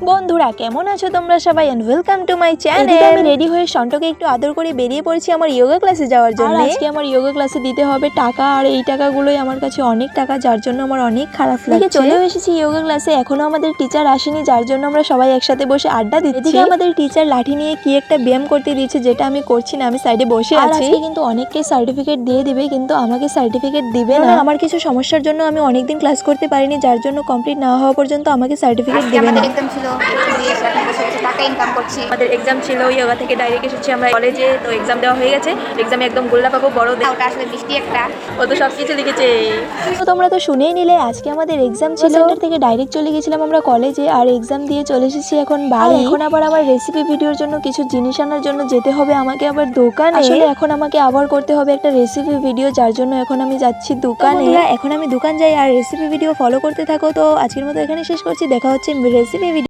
বন্ধুরা কেমন আছো তোমরা সবাই and welcome to my channel. আমি রেডি হয়ে সন্টকে একটু আদর করে বেরিয়ে পড়েছি আমার যোগা ক্লাসে যাওয়ার জন্য। আজকে আমার যোগা ক্লাসে দিতে হবে টাকা, আর এই টাকাগুলোই আমার কাছে অনেক টাকা, যার জন্য আমার অনেক খারাপ লাগছে। চলে এসেছি যোগা ক্লাসে, এখনো আমাদের টিচার আসেনি, যার জন্য আমরা সবাই একসাথে বসে আড্ডা দিচ্ছি। এদিকে আমাদের টিচার লাঠি নিয়ে কি একটা ব্যায়াম করতে দিয়েছে, যেটা আমি করছি না, আমি সাইডে বসে আছি। আজকে কিন্তু অনেককে সার্টিফিকেট দিয়ে দিবে, কিন্তু আমাকে সার্টিফিকেট দিবে না। আমার কিছু সমস্যার জন্য আমি অনেকদিন ক্লাস করতে পারিনি, যার জন্য কমপ্লিট না হওয়া পর্যন্ত আমাকে সার্টিফিকেট দিবে না। টাকা ইনকাম করছি। আমাদের এক্সাম ছিল, যোগা থেকে ডাইরেক্ট এসেছি আমরা কলেজে, তো এক্সাম দেওয়া হয়ে গেছে। এক্সামে একদম গোল্লা পাবো, বড় ওটা আসলে মিষ্টি একটা, ও তো সব কিছু লিখেছে। তো তোমরা তো শুনেই নিলে, আজকে আমাদের এক্সাম ছিল। সেন্টার থেকে ডাইরেক্ট চলে গেছিলাম আমরা কলেজে, আর এক্সাম দিয়ে চলে এসেছি এখন বাড়ি। এখন আবার আমার রেসিপি ভিডিওর জন্য কিছু জিনিস আনার জন্য যেতে হবে আমাকে আবার দোকানে। আসলে এখন আমাকে আবার করতে হবে একটা রেসিপি ভিডিও, যার জন্য এখন আমি যাচ্ছি দোকানে। এখন আমি দোকান যাই আর রেসিপি ভিডিও ফলো করতে থাকো। তো আজকের মতো এখানে শেষ করছি, দেখা হচ্ছে রেসিপি ভিডিও।